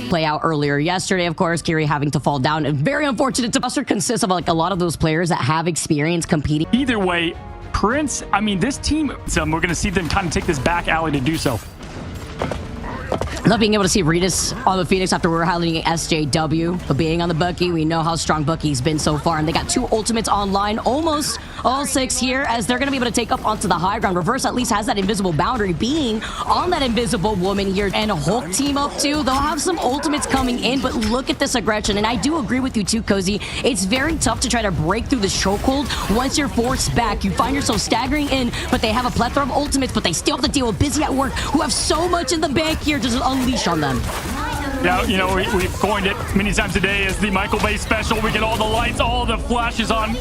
play out earlier yesterday. Of course, Kiri having to fall down. And very unfortunate. The roster consists of like a lot of those players that have experience competing. Either way, Prince, I mean, this team, we're going to see them kind of take this back alley to do so. Love being able to see Ritas on the Phoenix after we were highlighting SJW, but being on the Bucky, we know how strong Bucky's been so far, and they got 2 ultimates online, almost all 6 here, as they're going to be able to take up onto the high ground. Reverse at least has that invisible boundary, being on that invisible woman here, and a Hulk team up too. They'll have some ultimates coming in, but look at this aggression, and I do agree with you too, Cozy. It's very tough to try to break through the chokehold. Once you're forced back, you find yourself staggering in, but they have a plethora of ultimates, but they still have to deal with Busy at Work, who have so much in the bank here to just unleash on them. Yeah, you know, we've coined it many times a day as the Michael Bay special. We get all the lights, all the flashes on.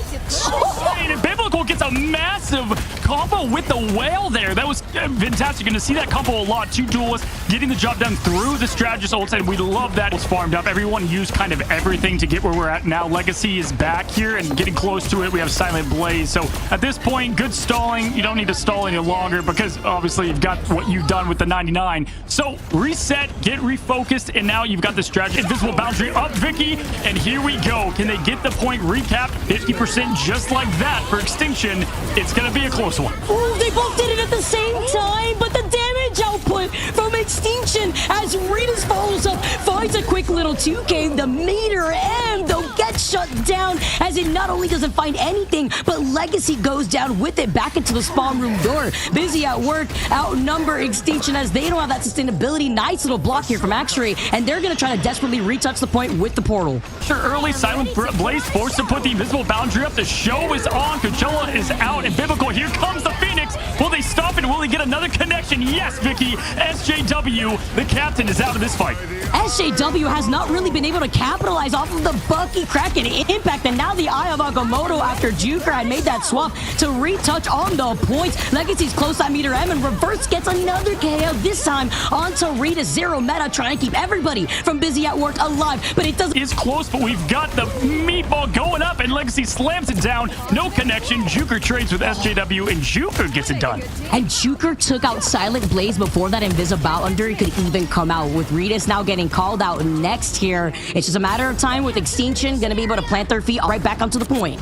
And Biblical gets a massive combo with the whale there. That was fantastic. Going to see that combo a lot. 2 duelists getting the job done through the strategist ult, and we love that. It's farmed up. Everyone used kind of everything to get where we're at now. Legacy is back here and getting close to it. We have Silent Blaze. So at this point, good stalling. You don't need to stall any longer because obviously you've got what you've done with the 99. So reset, get refocused, and now you've got the strategy. Invisible boundary up, Vicky, and here we go. Can they get the point recap? 50% just like that for Extinction. It's going to be a close one. Ooh, they both did it at the same time, but the damage output from Extinction as Ritas follows up, finds a quick little 2K. The meter M, though, gets shut down as it not only doesn't find anything, but Legacy goes down with it back into the spawn room door. Busy at Work, outnumber Extinction as they don't have that sustainability. Nice little block here from X-Ray, and they're going to try to desperately retouch the point with the portal. Sure, early Silent Blaze forced to put the invisible boundary up. The show is on. Coachella is out, and Biblical, here comes the Phoenix. Will they stop it? Will they get another connection? Yes, Vicky. SJW, the captain, is out of this fight. SJW has not really been able to capitalize off of the Bucky Kraken impact, and now the Eye of Agamotto after Juker had made that swap to retouch on the points. Legacy's close at meter M, and Reverse gets another KO, this time onto Rita. 0 meta, trying to keep everybody from Busy at Work alive, but it doesn't. It's close, but we've got the meatball going up, and Legacy slams it down. No connection. Juker trades with SJW, and Juker gets it done. And Juker took out Silent Blaze before that invisible boundary could even come out, with Ritas now getting called out next here. It's just a matter of time with Extinction going to be able to plant their feet right back onto the point.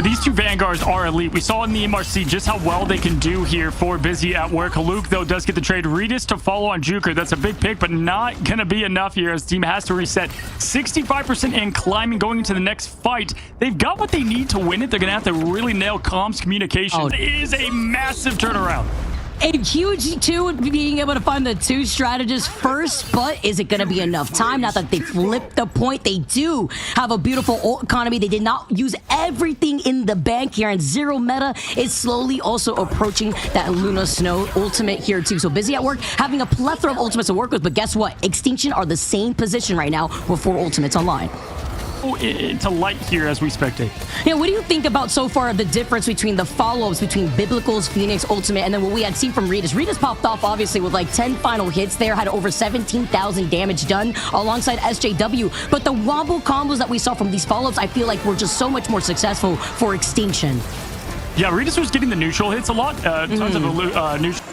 These 2 Vanguards are elite. We saw in the MRC just how well they can do here for Busy at Work. Haluk, though, does get the trade. Ritas to follow on Juker. That's a big pick, but not going to be enough here as the team has to reset. 65% and climbing going into the next fight. They've got what they need to win it. They're going to have to really nail comms communication. It is a massive turnaround. And huge, too, being able to find the 2 strategists first, but is it going to be enough time? Now that they flipped the point, they do have a beautiful ult economy. They did not use everything in the bank here, and 0 meta is slowly also approaching that Luna Snow ultimate here, too. So Busy at Work, having a plethora of ultimates to work with, but guess what? Extinction are the same position right now with 4 ultimates online. Into light here as we spectate. Yeah, what do you think about so far the difference between the follow-ups between Biblical's Phoenix Ultimate and then what we had seen from Ritas? Ritas popped off obviously with like 10 final hits there, had over 17,000 damage done alongside SJW, but the wobble combos that we saw from these follow-ups I feel like were just so much more successful for Extinction. Yeah, Ritas was getting the neutral hits a lot, tons of neutral.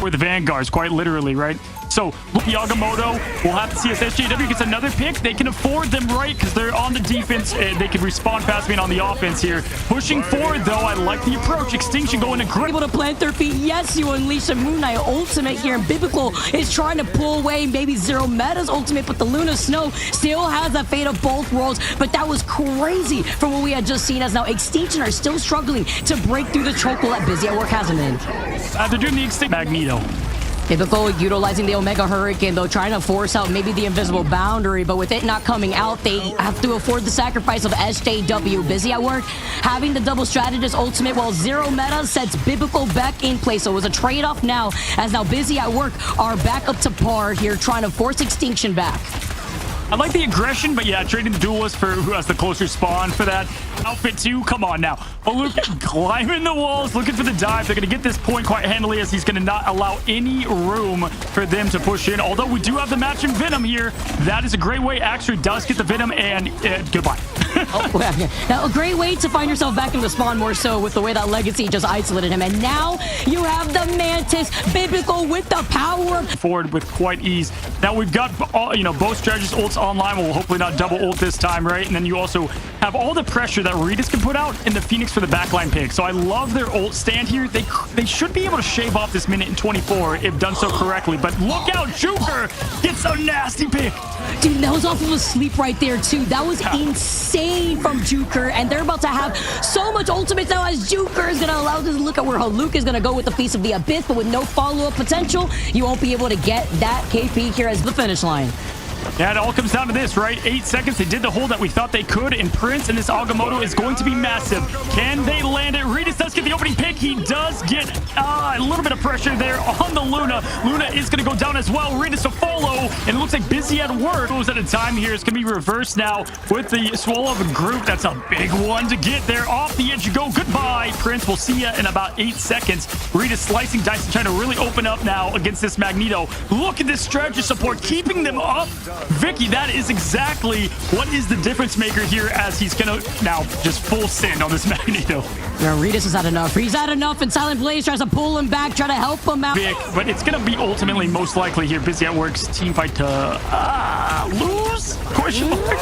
For the Vanguards, quite literally, right? So Yagamoto will have to see if SJW gets another pick. They can afford them, right? Because they're on the defense and they can respond fast being on the offense here. Pushing forward, though, I like the approach. Extinction going to grip. Able to plant their feet. Yes, you unleash a Moon Knight ultimate here. And Biblical is trying to pull away maybe 0 meta's ultimate, but the Luna Snow still has the fate of both worlds. But that was crazy from what we had just seen, as now Extinction are still struggling to break through the chokehold that Busy at Work hasn't been. They're doing the Extinct Magneto. Biblical utilizing the Omega Hurricane, though, trying to force out maybe the invisible boundary, but with it not coming out, they have to afford the sacrifice of SJW. Busy at Work, having the double strategist ultimate, while 0 meta sets Biblical back in place. So it was a trade-off now, as now Busy at Work are back up to par here, trying to force Extinction back. I like the aggression, but yeah, trading the duelist for who has the closer spawn for that. Outfit 2, come on now. Haluk climbing the walls, looking for the dive. They're going to get this point quite handily, as he's going to not allow any room for them to push in. Although we do have the match in Venom here. That is a great way. Actually does get the Venom, and goodbye. Now, a great way to find yourself back in the spawn more so with the way that Legacy just isolated him. And now you have the Mantis, Biblical with the power. Forward with quite ease. Now we've got, both strategies ults online. We'll hopefully not double ult this time, right? And then you also have all the pressure that Regis can put out in the Phoenix for the backline pick. So I love their ult stand here. They should be able to shave off this minute and 24 if done so correctly. But look out, Juker gets a nasty pick. Dude, that was off of a sleep right there, too. That was insane from Juker, and they're about to have so much ultimates now as Juker is going to allow this. Look at where Haluk is going to go with the Feast of the Abyss, but with no follow-up potential, you won't be able to get that KP here as the finish line. Yeah, it all comes down to this, right? 8 seconds. They did the hold that we thought they could, and Prince and this Agamotto is going to be massive. Can they land it? Regis does get the opening pick. He does get a little bit of pressure there on the Luna. Luna is going to go down as well. Regis to follow, and it looks like Busy at work. Goes at a time here. It's going to be reversed now with the Swallow of a group. That's a big one to get there. Off the edge you go. Goodbye, Prince. We'll see you in about 8 seconds. Regis slicing dice and trying to really open up now against this Magneto. Look at this strategy support, keeping them up. Vicky, that is exactly what is the difference maker here as he's gonna now just full send on this Magneto. Yeah, Regis has had enough. He's had enough, and Silent Blaze tries to pull him back, try to help him out. Vic, but it's gonna be ultimately most likely here. Busy at Work's team fight to lose? Question mark.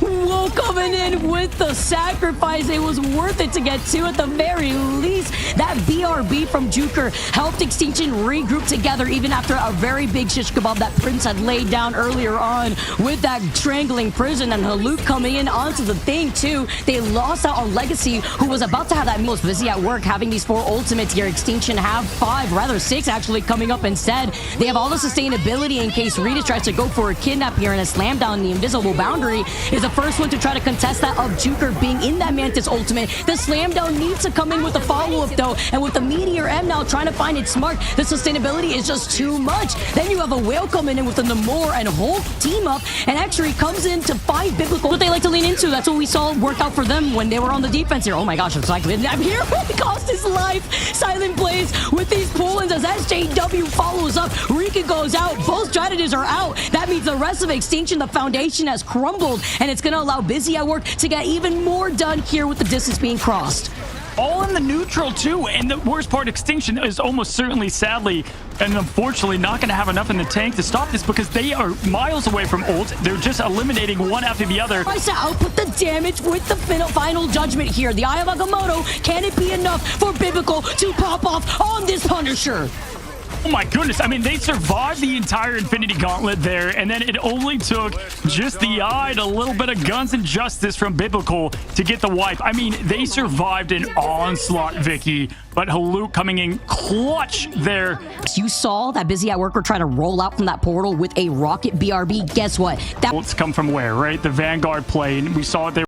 Whoa, coming in with the sacrifice. It was worth it to get two at the very least. That BRB from Juker helped Extinction regroup together even after a very big shish kebab that Prince had laid down earlier on with that strangling prison, and Haluk coming in onto the thing too. They lost out on Legacy, who was about to have that most Busy at Work, having these 4 ultimates here. Extinction have 5, rather 6 actually coming up instead. They have all the sustainability in case Regis tries to go for a kidnap here, and a slam down the invisible boundary is the first one to try to contest that of Juker being in that Mantis ultimate. The slam down needs to come in with the follow-up though, and with the Meteor M now trying to find its mark, the sustainability is just too much. Then you have a Whale coming in with the Namor and Hulk team up, and actually comes in to fight Biblical. What they like to lean into, that's what we saw work out for them when they were on the defense here. Oh my gosh, it's like I'm here. He cost his life. Silent Blaze with these pull-ins as SJW follows up. Rika goes out. Both strategies are out. That means the rest of Extinction, the foundation has crumbled, and it's going to allow Busy at Work to get even more done here with the distance being crossed. All in the neutral too, and the worst part, Extinction is almost certainly, sadly and unfortunately, not going to have enough in the tank to stop this because they are miles away from ult. They're just eliminating one after the other. Tries to output the damage with the final judgment here. The Eye of Agamotto, can it be enough for Biblical to pop off on this Punisher? Oh my goodness, I mean, they survived the entire Infinity Gauntlet there, and then it only took just the eye and a little bit of Guns and Justice from Biblical to get the wipe. I mean, they survived an onslaught, Vicky, but Haluk coming in clutch there. You saw that Busy at Work were trying to roll out from that portal with a rocket BRB. Guess what? That come from where, right? The Vanguard play, and we saw it there.